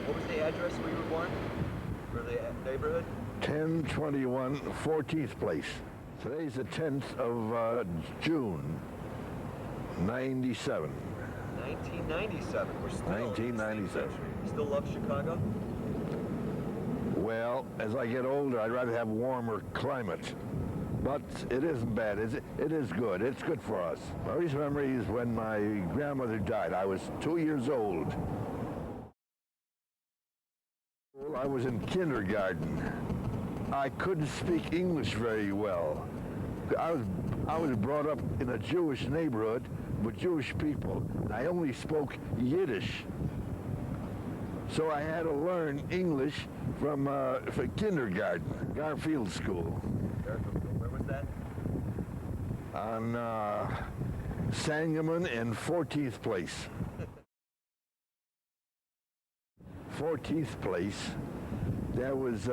What was the address where you were born? For the neighborhood? 1021 14th Place. Today's the 10th of June, 97. 1997. We're still 1997. You still love Chicago? Well, as I get older, I'd rather have warmer climate. But it isn't bad. It is good. It's good for us. My earliest memory is when my grandmother died. I was 2 years old. I was in kindergarten. I couldn't speak English very well. I was brought up in a Jewish neighborhood with Jewish people. I only spoke Yiddish. So I had to learn English from kindergarten, Garfield School. Where was that? On Sangamon and 14th Place. 14th Place, there was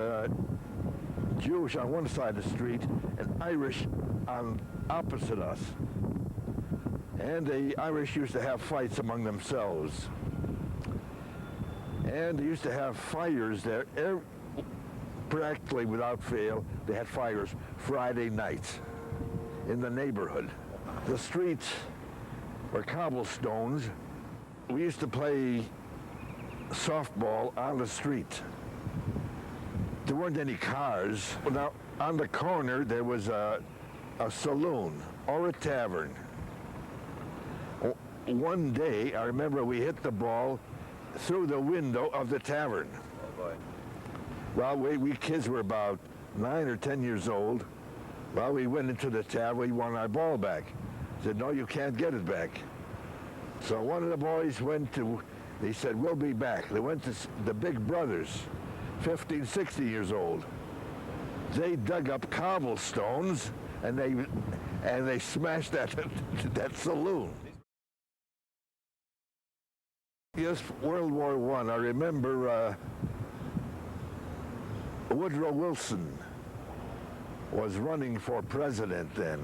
Jewish on one side of the street and Irish on opposite us. And the Irish used to have fights among themselves. And they used to have fires there, practically without fail. They had fires Friday nights in the neighborhood. The streets were cobblestones. We used to play softball on the street. There weren't any cars. Now, on the corner, there was a saloon or a tavern. One day, I remember we hit the ball through the window of the tavern. Oh boy. Well, we kids were about 9 or 10 years old. Well, we went into the tavern, we wanted our ball back. Said, no, you can't get it back. So one of the boys they said, we'll be back. They went to the big brothers, 15, 16 years old. They dug up cobblestones and they smashed that saloon. Yes, World War I. I remember Woodrow Wilson was running for president then.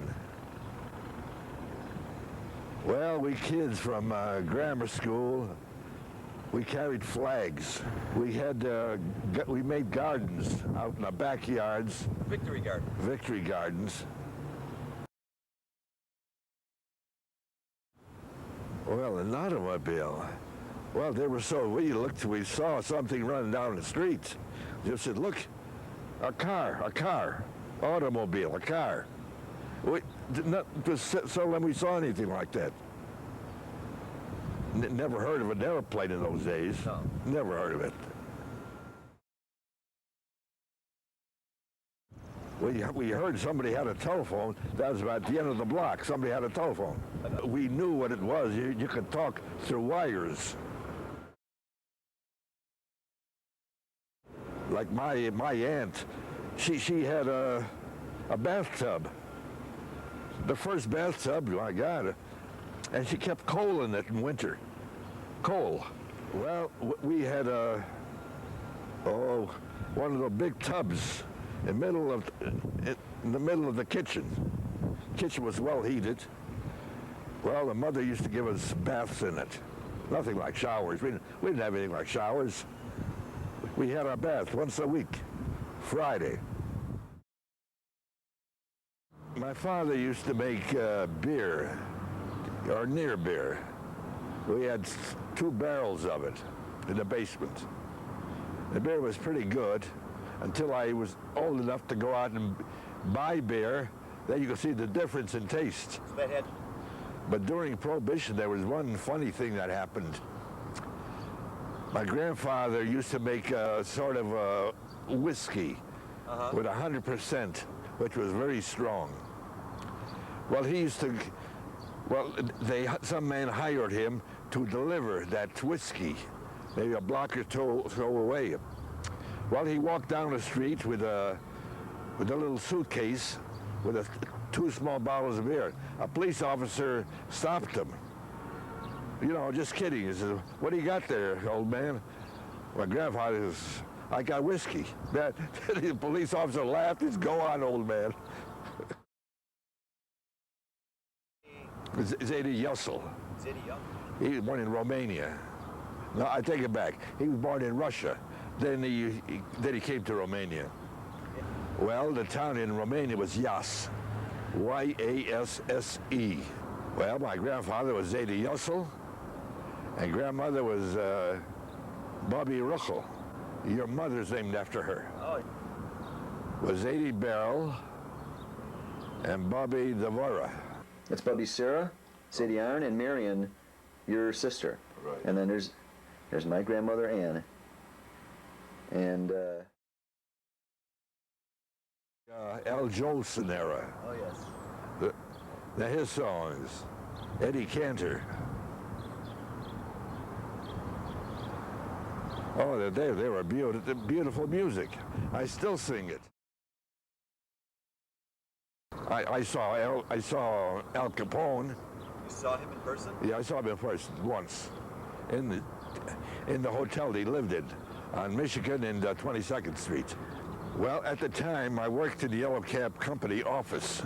Well, we kids from grammar school, we carried flags. We made gardens out in the backyards. Victory Garden. Victory gardens. Well, an automobile. Well, they were so, we saw something running down the street. Just said, look, a car, automobile, a car. Just seldom we saw anything like that. Never heard of an airplane in those days. No. Never heard of it. We heard somebody had a telephone. That was about the end of the block. Somebody had a telephone. We knew what it was. You could talk through wires. Like my aunt, she had a bathtub. The first bathtub, my God, and she kept coal in it in winter. Coal. Well, we had one of the big tubs in the middle of the kitchen. Kitchen was well heated. Well, the mother used to give us baths in it. Nothing like showers. We didn't have anything like showers. We had our bath once a week, Friday. My father used to make beer, or near beer. We had 2 barrels of it in the basement. The beer was pretty good until I was old enough to go out and buy beer. Then you could see the difference in taste. But during Prohibition, there was one funny thing that happened. My grandfather used to make a sort of a whiskey with 100%, which was very strong. Well, some man hired him to deliver that whiskey, maybe a block or two away. Well, he walked down the street with a little suitcase with 2 small bottles of beer. A police officer stopped him. You know, just kidding. He said, what do you got there, old man? My grandfather says, I got whiskey. The police officer laughed. He said, go on, old man. Zedi Yussel. Zedi Yussel. He was born in Romania. No, I take it back. He was born in Russia. Then he came to Romania. Well, the town in Romania was Yas, Y-A-S-S-E. Well, my grandfather was Zady Yussel, and grandmother was Bobby Ruchel. Your mother's named after her. Oh. Was Zady Beryl and Bobby Devora. It's Bubby Sarah, Sadie Iron, and Marion, your sister. Right. And then there's my grandmother Ann. And Al Jolson era. Oh, yes. His songs. Eddie Cantor. Oh, they were beautiful music. I still sing it. I saw Al Capone. You saw him in person? Yeah, I saw him in person once, in the hotel he lived in, on Michigan and 22nd Street. Well, at the time, I worked in the Yellow Cab Company office.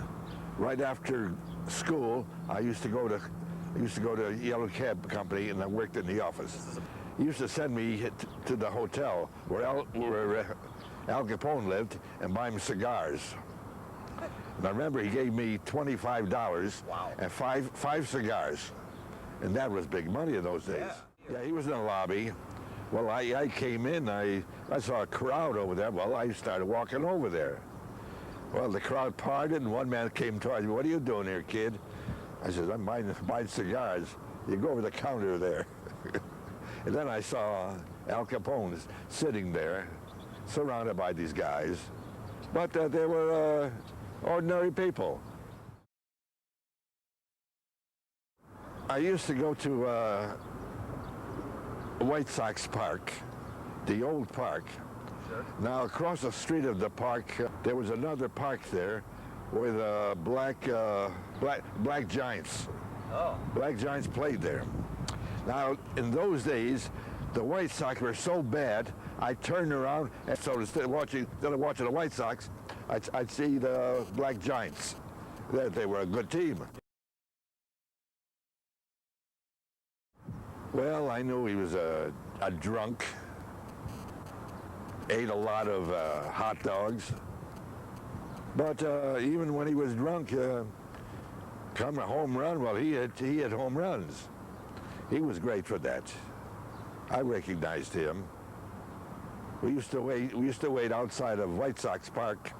Right after school, I used to go to Yellow Cab Company, and I worked in the office. He used to send me to the hotel where Al Capone lived and buy him cigars. And I remember he gave me $25 Wow. and five cigars, and that was big money in those days. Yeah, he was in the lobby. Well, I came in, I saw a crowd over there. Well, I started walking over there. Well, the crowd parted, and one man came towards me. "What are you doing here, kid?" I said, "I'm buying cigars. You go over the counter there." And then I saw Al Capone sitting there, surrounded by these guys. But they were ordinary people. I used to go to White Sox Park, the old park. Sure. Now, across the street of the park, there was another park there with black Giants. Oh. Black Giants played there. Now, in those days, the White Sox were so bad, I turned around, and so instead of watching the White Sox, I'd see the Black Giants. They were a good team. Well, I knew he was a drunk, ate a lot of hot dogs, but even when he was drunk, come a home run, well, he hit home runs. He was great for that. I recognized him. We used to wait outside of White Sox Park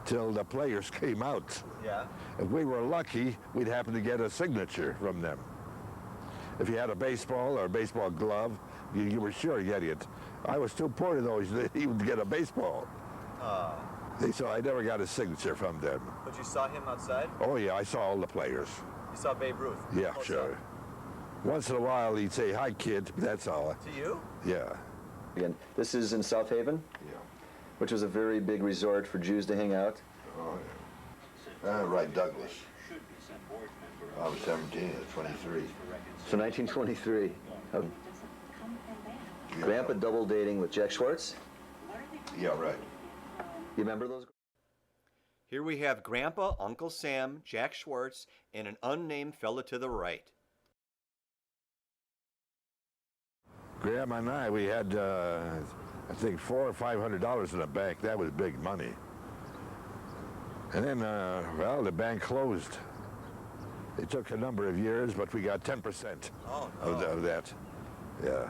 till the players came out. Yeah. If we were lucky, we'd happen to get a signature from them. If you had a baseball or a baseball glove, you were sure getting it. I was too poor to those to even get a baseball. So I never got a signature from them. But you saw him outside? Oh yeah, I saw all the players. You saw Babe Ruth? Yeah, Close sure. up. Once in a while he'd say, "Hi kid," that's all. To you? Yeah. again, this is in South Haven, Yeah. which was a very big resort for Jews to hang out. Oh yeah. Right, Douglas. I was 17 at 23. So 1923. Grandpa double dating with Jack Schwartz. Yeah, right. You remember those? Here we have Grandpa, Uncle Sam, Jack Schwartz, and an unnamed fella to the right. Graham and I, we had, I think, $400 or $500 in the bank. That was big money. And then, well, the bank closed. It took a number of years, but we got 10% Oh, of that. Yeah.